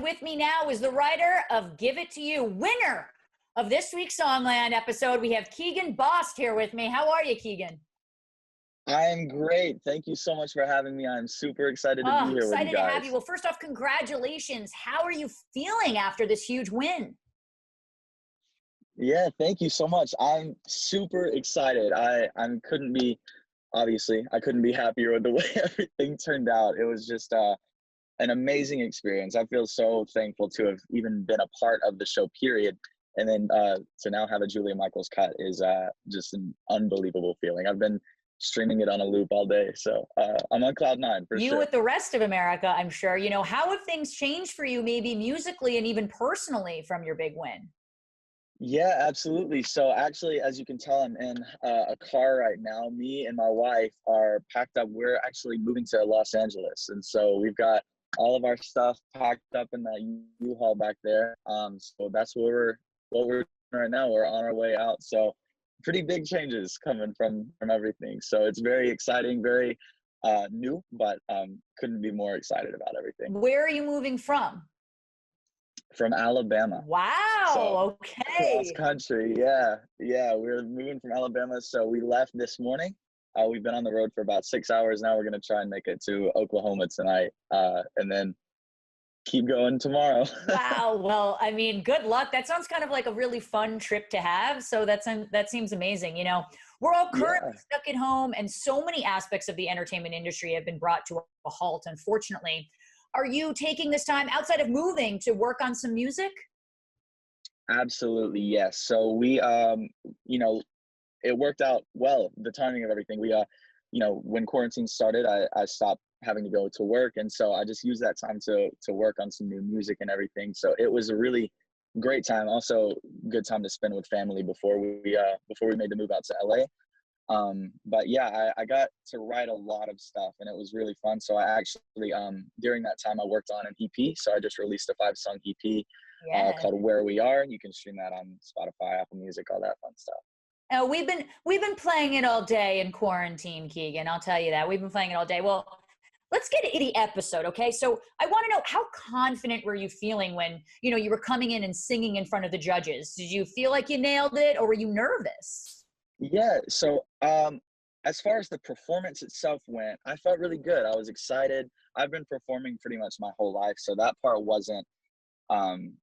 With me now is the writer of Give It To You, winner of this week's Songland episode. We have Keegan Bost here with me. How are you, Keegan? I'm great. Thank you so much for having me. I'm super excited to be here with you Excited to have guys. you. Well, first off, congratulations. How are you feeling after this huge win? Yeah, thank you so much. I'm super excited. I couldn't be happier with the way everything turned out. It was just an amazing experience. I feel so thankful to have even been a part of the show, period. And then to now have a Julia Micheals cut is just an unbelievable feeling. I've been streaming it on a loop all day. So I'm on cloud nine for You sure. with the rest of America, I'm sure. You know, how have things changed for you, maybe musically and even personally, from your big win? Yeah, absolutely. So actually, as you can tell, I'm in a car right now. Me and my wife are packed up. We're actually moving to Los Angeles. And so we've got all of our stuff packed up in that U-Haul back there. So that's what we're doing right now. We're on our way out. So pretty big changes coming from everything. So it's very exciting, very new, but couldn't be more excited about everything. Where are you moving from? From Alabama. Wow. So cross Okay. country, yeah. We're moving from Alabama, so we left this morning. We've been on the road for about 6 hours now. We're gonna try and make it to Oklahoma tonight, and then keep going tomorrow. Wow. Well, I mean, good luck. That sounds kind of like a really fun trip to have. So that seems amazing. You know, we're all Yeah, currently stuck at home, and so many aspects of the entertainment industry have been brought to a halt, unfortunately. Are you taking this time outside of moving to work on some music? absolutely, yes. So we, you know, it worked out well, the timing of everything. We, when quarantine started, I stopped having to go to work, and so I just used that time to work on some new music and everything. So it was a really great time. Also, good time to spend with family before we made the move out to LA. But yeah, I got to write a lot of stuff, and it was really fun. So I actually during that time I worked on an EP. So I just released a 5-song EP Yeah. called Where We Are. You can stream that on Spotify, Apple Music, all that fun stuff. We've been playing it all day in quarantine, Keegan. I'll tell you that. We've been playing it all day. Well, let's get into the episode, okay? So I want to know, how confident were you feeling when, you were coming in and singing in front of the judges? Did you feel like you nailed it, or were you nervous? Yeah, so as far as the performance itself went, I felt really good. I was excited. I've been performing pretty much my whole life, so that part wasn't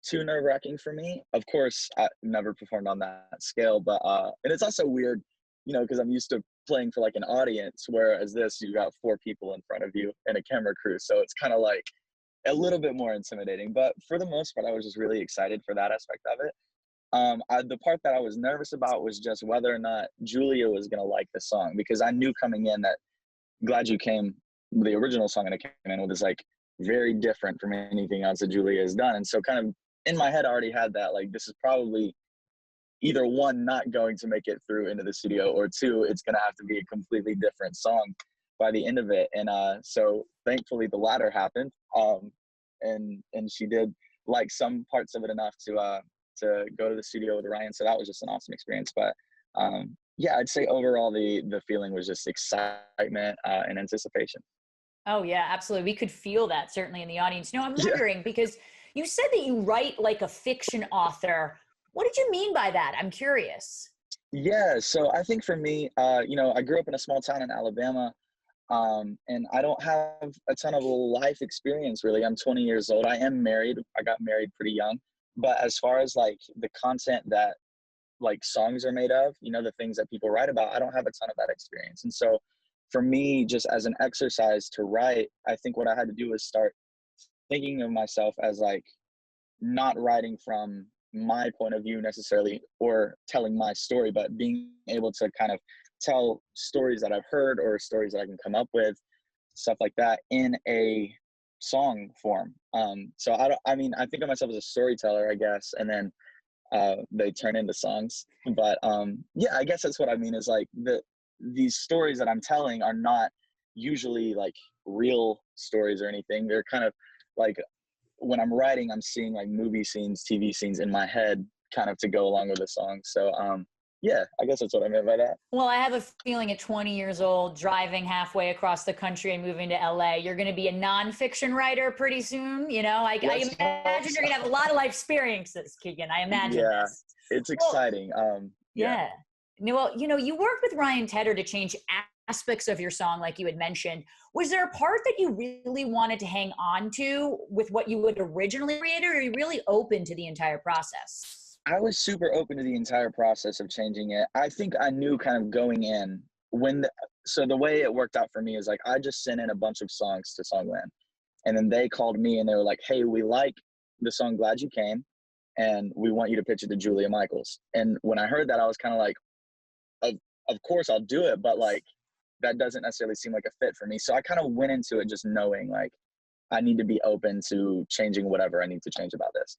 too nerve-wracking for me. Of course, I never performed on that scale, but and it's also weird, because I'm used to playing for like an audience, whereas this, you got 4 people in front of you and a camera crew, so it's kind of like a little bit more intimidating. But for the most part, I was just really excited for that aspect of it. The part that I was nervous about was just whether or not Julia was gonna like the song, because I knew coming in that "Glad You Came," the original song that I came in with, is like very different from anything else that Julia has done, and so kind of in my head I already had that, like, this is probably either one, not going to make it through into the studio, or two, it's gonna have to be a completely different song by the end of it. And so thankfully the latter happened, and she did like some parts of it enough to go to the studio with Ryan. So that was just an awesome experience. But yeah, I'd say overall the feeling was just excitement and anticipation. Oh, yeah, absolutely. We could feel that certainly in the audience. I'm Yeah. wondering, because you said that you write like a fiction author. What did you mean by that? I'm curious. Yeah, so I think for me, I grew up in a small town in Alabama, and I don't have a ton of life experience really. I'm 20 years old. I am married. I got married pretty young. But as far as like the content that like songs are made of, the things that people write about, I don't have a ton of that experience. And so for me, just as an exercise to write, I think what I had to do was start thinking of myself as like not writing from my point of view necessarily or telling my story, but being able to kind of tell stories that I've heard or stories that I can come up with, stuff like that, in a song form. So I think of myself as a storyteller, I guess, and then they turn into songs. But yeah, I guess that's what I mean, is like these stories that I'm telling are not usually like real stories or anything. They're kind of like, when I'm writing, I'm seeing like movie scenes, TV scenes in my head, kind of to go along with the song. So Yeah, I guess that's what I meant by that. Well, I have a feeling at 20 years old, driving halfway across the country and moving to LA, you're going to be a nonfiction writer pretty soon. You know, I Let's hope imagine you're going to have a lot of life experiences, Keegan. I imagine Yeah, this. it's Well, exciting. Yeah. yeah. No, well, you know, you worked with Ryan Tedder to change aspects of your song, like you had mentioned. Was there a part that you really wanted to hang on to with what you had originally created, or are you really open to the entire process? I was super open to the entire process of changing it. I think I knew kind of going in so the way it worked out for me is like I just sent in a bunch of songs to Songland, and then they called me and they were like, "Hey, we like the song Glad You Came, and we want you to pitch it to Julia Micheals." And when I heard that, I was kind of like, of course I'll do it, but like that doesn't necessarily seem like a fit for me. So I kind of went into it just knowing like I need to be open to changing whatever I need to change about this.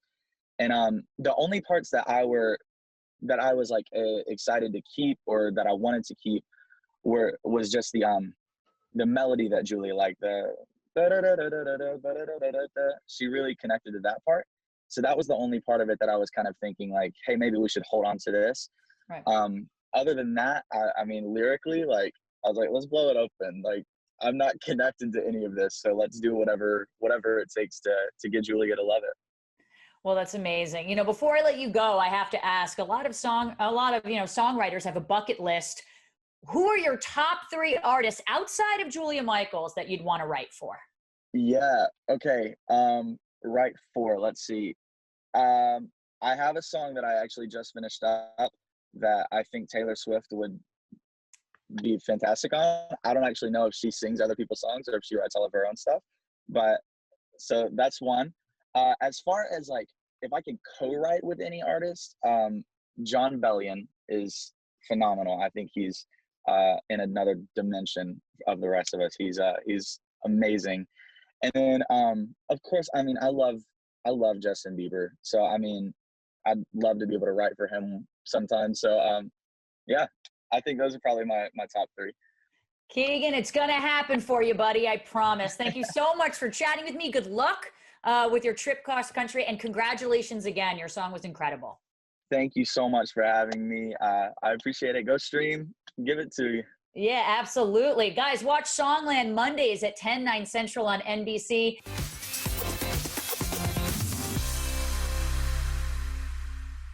And the only parts that I was like excited to keep or that I wanted to keep was just the melody that Julia liked, the she really connected to that part. So that was the only part of it that I was kind of thinking like, hey, maybe we should hold on to this. Right. Other than that, I mean, lyrically, like I was like, let's blow it open. Like I'm not connected to any of this, so let's do whatever it takes to get Julia to love it. Well, that's amazing. You know, before I let you go, I have to ask, a lot of songwriters have a bucket list. Who are your top 3 artists outside of Julia Michaels that you'd want to write for? Yeah. Okay. Right for. Let's see. I have a song that I actually just finished up that I think Taylor Swift would be fantastic on. I don't actually know if she sings other people's songs or if she writes all of her own stuff, but so that's one. As far as like if I could co-write with any artist, John Bellion is phenomenal. I think he's in another dimension of the rest of us. He's amazing. And then of course, I mean, I love Justin Bieber. So I mean, I'd love to be able to write for him sometime. So yeah, I think those are probably my top 3. Keegan, it's going to happen for you, buddy. I promise. Thank you so much for chatting with me. Good luck with your trip cross country, and congratulations again. Your song was incredible. Thank you so much for having me. I appreciate it. Go stream, give it to you. Yeah, absolutely. Guys, watch Songland Mondays at 10, 9 Central on NBC.